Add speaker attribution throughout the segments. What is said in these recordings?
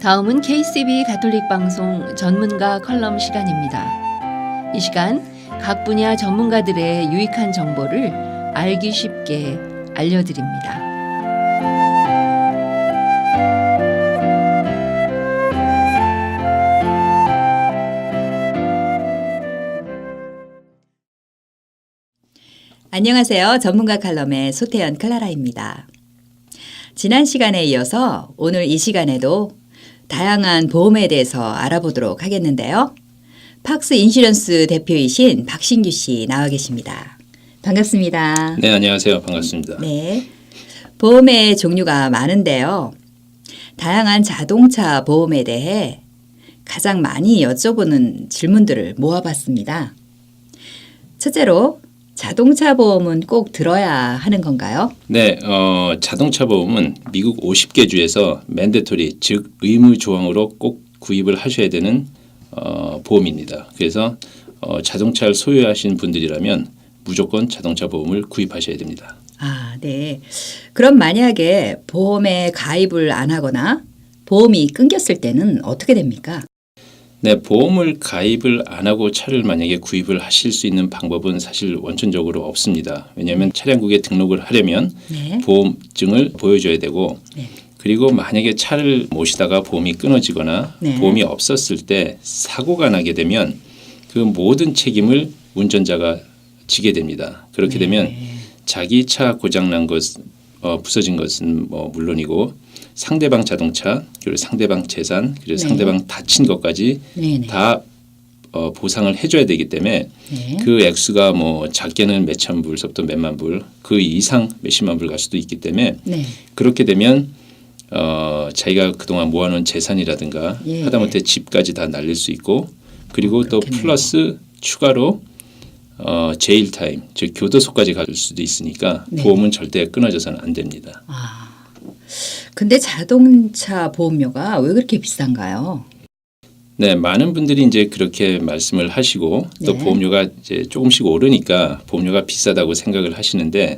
Speaker 1: 다음은 KCB 가톨릭 방송 전문가 컬럼 시간입니다. 이 시간 각 분야 전문가들의 유익한 정보를 알기 쉽게 알려드립니다.
Speaker 2: 안녕하세요. 전문가 칼럼의 소태연 클라라입니다. 지난 시간에 이어서 오늘 이 시간에도 다양한 보험에 대해서 알아보도록 하겠는데요. 팍스 인슈런스 대표이신 박신규 씨 나와 계십니다. 반갑습니다.
Speaker 3: 네, 안녕하세요. 반갑습니다.
Speaker 2: 네, 보험의 종류가 많은데요. 다양한 자동차 보험에 대해 가장 많이 여쭤보는 질문들을 모아봤습니다. 첫째로 자동차 보험은 꼭 들어야 하는 건가요?
Speaker 3: 네, 자동차 보험은 미국 50개 주에서 맨데토리, 즉 의무 조항으로 꼭 구입을 하셔야 되는 보험입니다. 그래서 자동차를 소유하시는 분들이라면 무조건 자동차 보험을 구입하셔야 됩니다.
Speaker 2: 아, 네. 그럼 만약에 보험에 가입을 안 하거나 보험이 끊겼을 때는 어떻게 됩니까?
Speaker 3: 네, 보험을 가입을 안 하고 차를 만약에 구입을 하실 수 있는 방법은 사실 원천적으로 없습니다. 왜냐하면 차량국에 등록을 하려면
Speaker 2: 네.
Speaker 3: 보험증을 보여줘야 되고
Speaker 2: 네.
Speaker 3: 그리고 만약에 차를 모시다가 보험이 끊어지거나
Speaker 2: 네.
Speaker 3: 보험이 없었을 때 사고가 나게 되면 그 모든 책임을 운전자가 지게 됩니다. 그렇게 되면 자기 차 고장난 것, 부서진 것은 물론이고 상대방 자동차, 그리고 상대방 재산, 그리고 상대방 다친 것까지 다 보상을 해줘야 되기 때문에 그 액수가 작게는 몇천 불서부터 몇만 불, 그 이상 몇십만 불 갈 수도 있기 때문에 그렇게 되면 자기가 그동안 모아놓은 재산이라든가 하다못해 집까지 다 날릴 수 있고 그리고 또 플러스 추가로 제일 타임, 즉 교도소까지 갈 수도 있으니까 보험은 절대 끊어져서는 안 됩니다.
Speaker 2: 근데 자동차 보험료가 왜 그렇게 비싼가요?
Speaker 3: 네, 많은 분들이 이제 그렇게 말씀을 하시고 또 보험료가 이제 조금씩 오르니까 보험료가 비싸다고 생각을 하시는데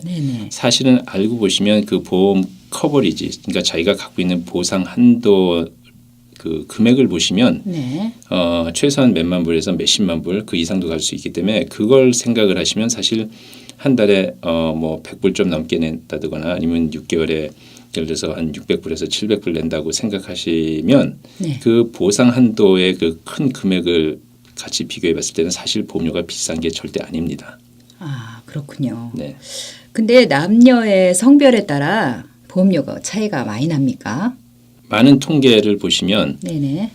Speaker 3: 사실은 알고 보시면 그 보험 커버리지, 그러니까 자기가 갖고 있는 보상 한도 그 금액을 보시면 최소한 몇만 불에서 몇십만 불 그 이상도 갈 수 있기 때문에 그걸 생각을 하시면 사실 한 달에 100불 좀 넘게 낸다거나 아니면 6개월에 예를 들어서 한 600불에서 700불 낸다고 생각하시면 그 보상 한도의 그 큰 금액을 같이 비교해 봤을 때는 사실 보험료가 비싼 게 절대 아닙니다.
Speaker 2: 아, 그렇군요.
Speaker 3: 네.
Speaker 2: 근데 남녀의 성별에 따라 보험료가 차이가 많이 납니까?
Speaker 3: 많은 통계를 보시면
Speaker 2: 네네.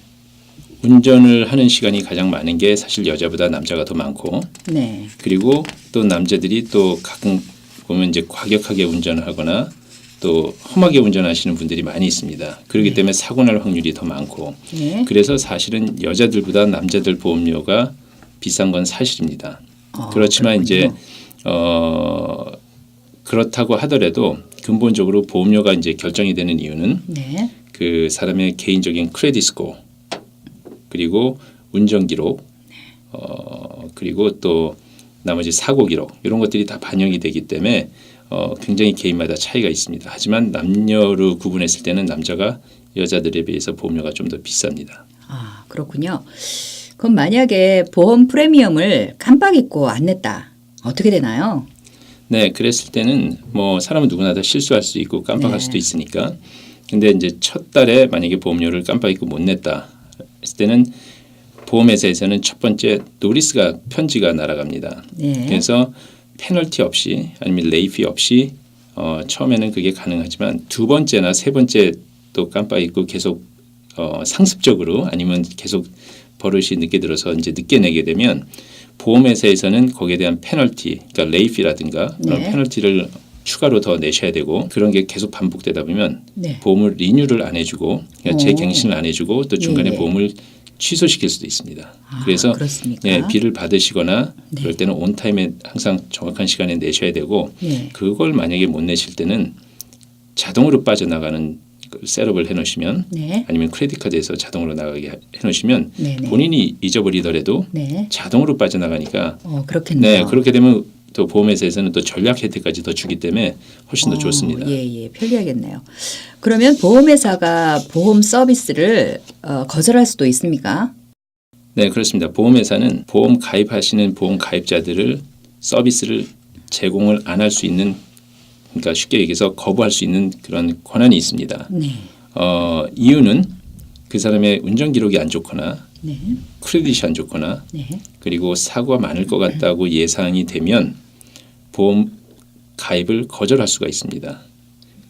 Speaker 3: 운전을 하는 시간이 가장 많은 게 사실 여자보다 남자가 더 많고 그리고 또 남자들이 또 가끔 보면 이제 과격하게 운전을 하거나 또 험하게 운전하시는 분들이 많이 있습니다. 그렇기 때문에 사고 날 확률이 더 많고 그래서 사실은 여자들보다 남자들 보험료가 비싼 건 사실입니다. 그렇지만 그렇군요. 이제 그렇다고 하더라도 근본적으로 보험료가 이제 결정이 되는 이유는 그 사람의 개인적인 크레딧 스코어 그리고 운전 기록 그리고 또 나머지 사고 기록 이런 것들이 다 반영이 되기 때문에 굉장히 개인마다 차이가 있습니다. 하지만 남녀로 구분했을 때는 남자가 여자들에 비해서 보험료가 좀 더 비쌉니다.
Speaker 2: 아, 그렇군요. 그럼 만약에 보험 프리미엄을 깜빡 잊고 안 냈다. 어떻게 되나요?
Speaker 3: 네, 그랬을 때는 사람은 누구나 다 실수할 수 있고 깜빡할 수도 있으니까 근데 이제 첫 달에 만약에 보험료를 깜빡 잊고 못 냈다 했을 때는 보험회사에서는 첫 번째 노리스가 편지가 날아갑니다. 그래서 페널티 없이 아니면 레이피 없이 처음에는 그게 가능하지만 두 번째나 세 번째 또 깜빡 잊고 계속 상습적으로 아니면 계속 버릇이 늦게 들어서 이제 늦게 내게 되면 보험회사에서는 거기에 대한 페널티, 그러니까 레이피라든가 그런 페널티를 추가로 더 내셔야 되고 그런 게 계속 반복되다 보면 보험을 리뉴를 안 해주고 그러니까 재갱신을 안 해주고 또 중간에 보험을 취소시킬 수도 있습니다. 그래서 비를 받으시거나 그럴 때는 온타임에 항상 정확한 시간에 내셔야 되고 그걸 만약에 못 내실 때는 자동으로 빠져나가는 셋업을 해놓으시면 아니면 크레딧 카드에서 자동으로 나가게 해놓으시면 본인이 잊어버리더라도 자동으로 빠져나가니까
Speaker 2: 그렇겠네요.
Speaker 3: 그렇게 되면 또 보험회사에서는 또 전략 혜택까지 더 주기 때문에 훨씬 더 좋습니다.
Speaker 2: 예, 편리하겠네요. 그러면 보험회사가 보험 서비스를 거절할 수도 있습니까?
Speaker 3: 네, 그렇습니다. 보험회사는 보험 가입하시는 보험 가입자들을 서비스를 제공을 안 할 수 있는, 그러니까 쉽게 얘기해서 거부할 수 있는 그런 권한이 있습니다.
Speaker 2: 네.
Speaker 3: 이유는 그 사람의 운전 기록이 안 좋거나
Speaker 2: 네.
Speaker 3: 크레딧이 안 좋거나
Speaker 2: 네.
Speaker 3: 그리고 사고가 많을 것 같다고 예상이 되면 보험 가입을 거절할 수가 있습니다.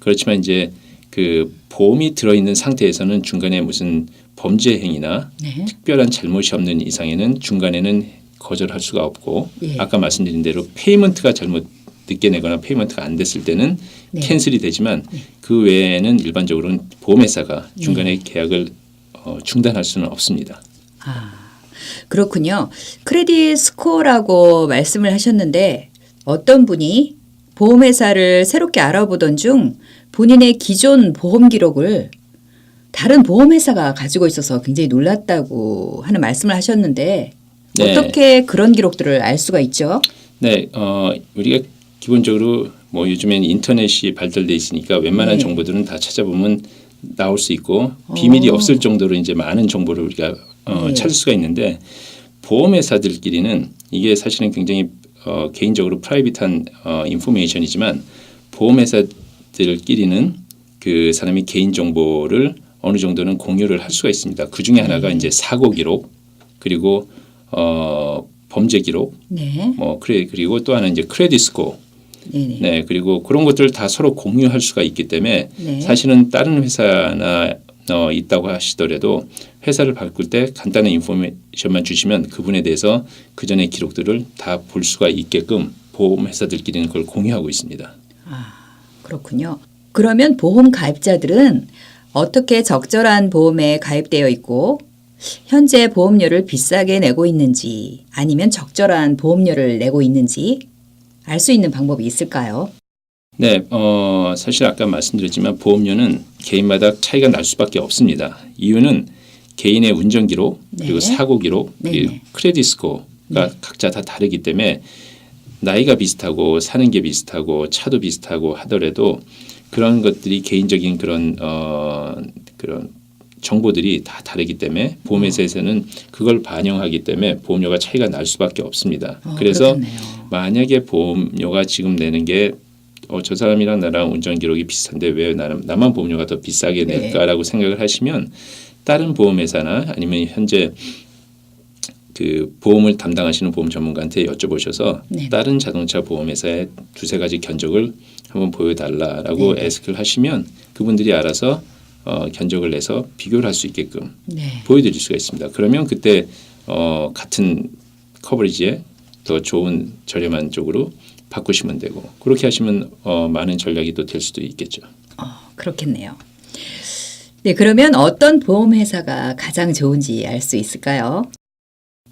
Speaker 3: 그렇지만 이제 그 보험이 들어있는 상태에서는 중간에 무슨 범죄 행위나
Speaker 2: 네.
Speaker 3: 특별한 잘못이 없는 이상에는 중간에는 거절할 수가 없고
Speaker 2: 예.
Speaker 3: 아까 말씀드린 대로 페이먼트가 잘못 늦게 내거나 페이먼트가 안 됐을 때는
Speaker 2: 네.
Speaker 3: 캔슬이 되지만 그 외에는 일반적으로는 보험회사가 중간에 계약을 중단할 수는 없습니다.
Speaker 2: 그렇군요. 크레딧 스코어라고 말씀을 하셨는데 어떤 분이 보험회사를 새롭게 알아보던 중 본인의 기존 보험 기록을 다른 보험회사가 가지고 있어서 굉장히 놀랐다고 하는 말씀을 하셨는데
Speaker 3: 네.
Speaker 2: 어떻게 그런 기록들을 알 수가 있죠?
Speaker 3: 네, 우리가 기본적으로 뭐 요즘엔 인터넷이 발달돼 있으니까 웬만한
Speaker 2: 네.
Speaker 3: 정보들은 다 찾아보면 나올 수 있고 비밀이 없을 정도로 이제 많은 정보를 우리가
Speaker 2: 네.
Speaker 3: 찾을 수가 있는데 보험회사들끼리는 이게 사실은 굉장히 개인적으로 프라이빗한 인포메이션이지만 보험회사들끼리는 그 사람이 개인 정보를 어느 정도는 공유를 할 수가 있습니다. 그 중에 하나가 이제 사고 기록 그리고 범죄 기록,
Speaker 2: 네.
Speaker 3: 그리고 또 하나 이제 크레딧 스코어.
Speaker 2: 네네.
Speaker 3: 네, 그리고 그런 것들을 다 서로 공유할 수가 있기 때문에
Speaker 2: 네.
Speaker 3: 사실은 다른 회사나 있다고 하시더라도 회사를 바꿀 때 간단한 인포메이션만 주시면 그분에 대해서 그 전의 기록들을 다 볼 수가 있게끔 보험회사들끼리는 그걸 공유하고 있습니다.
Speaker 2: 그렇군요. 그러면 보험 가입자들은 어떻게 적절한 보험에 가입되어 있고 현재 보험료를 비싸게 내고 있는지 아니면 적절한 보험료를 내고 있는지 알 수 있는 방법이 있을까요?
Speaker 3: 네, 사실 아까 말씀드렸지만 보험료는 개인마다 차이가 날 수밖에 없습니다. 이유는 개인의 운전 기록 그리고
Speaker 2: 네.
Speaker 3: 사고 기록
Speaker 2: 네,
Speaker 3: 그리고
Speaker 2: 네.
Speaker 3: 크레딧 스코어가 각자 다 다르기 때문에 나이가 비슷하고 사는 게 비슷하고 차도 비슷하고 하더라도 그런 것들이 개인적인 그런 정보들이 다 다르기 때문에 보험회사에서는 그걸 반영하기 때문에 보험료가 차이가 날 수밖에 없습니다. 그래서
Speaker 2: 그렇겠네요.
Speaker 3: 만약에 보험료가 지금 내는 게 저 사람이랑 나랑 운전 기록이 비슷한데 왜 나만 보험료가 더 비싸게
Speaker 2: 네.
Speaker 3: 낼까라고 생각을 하시면 다른 보험회사나 아니면 현재 그 보험을 담당하시는 보험 전문가한테 여쭤보셔서
Speaker 2: 네.
Speaker 3: 다른 자동차 보험회사의 두세 가지 견적을 한번 보여달라라고
Speaker 2: 네.
Speaker 3: 애스크를 하시면 그분들이 알아서 견적을 내서 비교를 할 수 있게끔
Speaker 2: 네.
Speaker 3: 보여드릴 수가 있습니다. 그러면 그때 같은 커버리지에 더 좋은 저렴한 쪽으로 바꾸시면 되고 그렇게 하시면 많은 전략이 또 될 수도 있겠죠.
Speaker 2: 그렇겠네요. 네, 그러면 어떤 보험회사가 가장 좋은지 알 수 있을까요?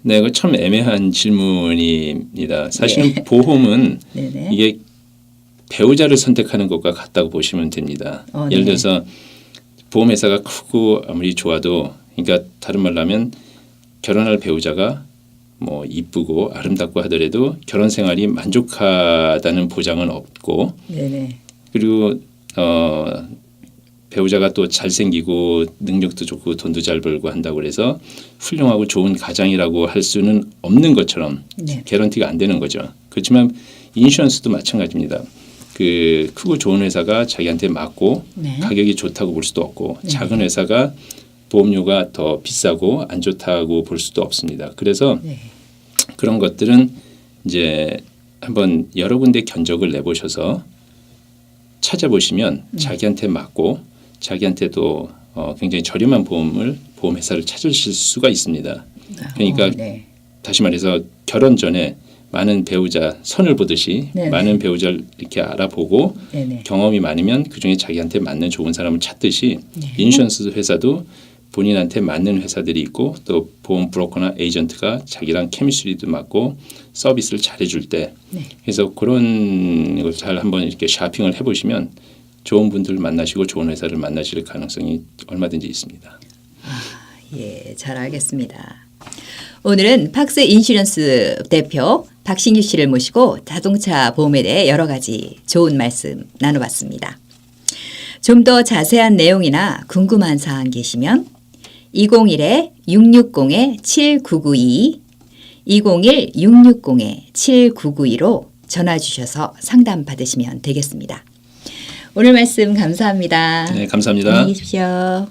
Speaker 3: 네, 그 참 애매한 질문입니다. 사실은 보험은
Speaker 2: 네네.
Speaker 3: 이게 배우자를 선택하는 것과 같다고 보시면 됩니다.
Speaker 2: 네.
Speaker 3: 예를 들어서 보험회사가 크고 아무리 좋아도 그러니까 다른 말로 하면 결혼할 배우자가 뭐 이쁘고 아름답고 하더라도 결혼 생활이 만족하다는 보장은 없고
Speaker 2: 네네.
Speaker 3: 그리고 배우자가 또 잘생기고 능력도 좋고 돈도 잘 벌고 한다고 그래서 훌륭하고 좋은 가장이라고 할 수는 없는 것처럼
Speaker 2: 네.
Speaker 3: 개런티가 안 되는 거죠. 그렇지만 인슈런스도 마찬가지입니다. 그 크고 좋은 회사가 자기한테 맞고
Speaker 2: 네.
Speaker 3: 가격이 좋다고 볼 수도 없고 작은 회사가 보험료가 더 비싸고 안 좋다고 볼 수도 없습니다. 그래서
Speaker 2: 네.
Speaker 3: 그런 것들은 이제 한번 여러 군데 견적을 내보셔서 찾아보시면 자기한테 맞고 자기한테도 굉장히 저렴한 보험회사를 찾으실 수가 있습니다. 그러니까
Speaker 2: 네.
Speaker 3: 다시 말해서 결혼 전에 많은 배우자 선을 보듯이
Speaker 2: 네네.
Speaker 3: 많은 배우자를 이렇게 알아보고
Speaker 2: 네네.
Speaker 3: 경험이 많으면 그중에 자기한테 맞는 좋은 사람을 찾듯이
Speaker 2: 네.
Speaker 3: 인슈런스 회사도 본인한테 맞는 회사들이 있고 또 보험 브로커나 에이전트가 자기랑 케미스트리도 맞고 서비스를 잘해줄 때
Speaker 2: 네.
Speaker 3: 그래서 그런 걸 잘 한번 이렇게 샤핑을 해보시면 좋은 분들 만나시고 좋은 회사를 만나실 가능성이 얼마든지 있습니다.
Speaker 2: 예, 잘 알겠습니다. 오늘은 팍스 인슈런스 대표 박신유 씨를 모시고 자동차 보험에 대해 여러 가지 좋은 말씀 나눠봤습니다. 좀 더 자세한 내용이나 궁금한 사항 계시면 201-660-7992 201-660-7992로 전화 주셔서 상담 받으시면 되겠습니다. 오늘 말씀 감사합니다.
Speaker 3: 네, 감사합니다.
Speaker 2: 안녕히 계십시오.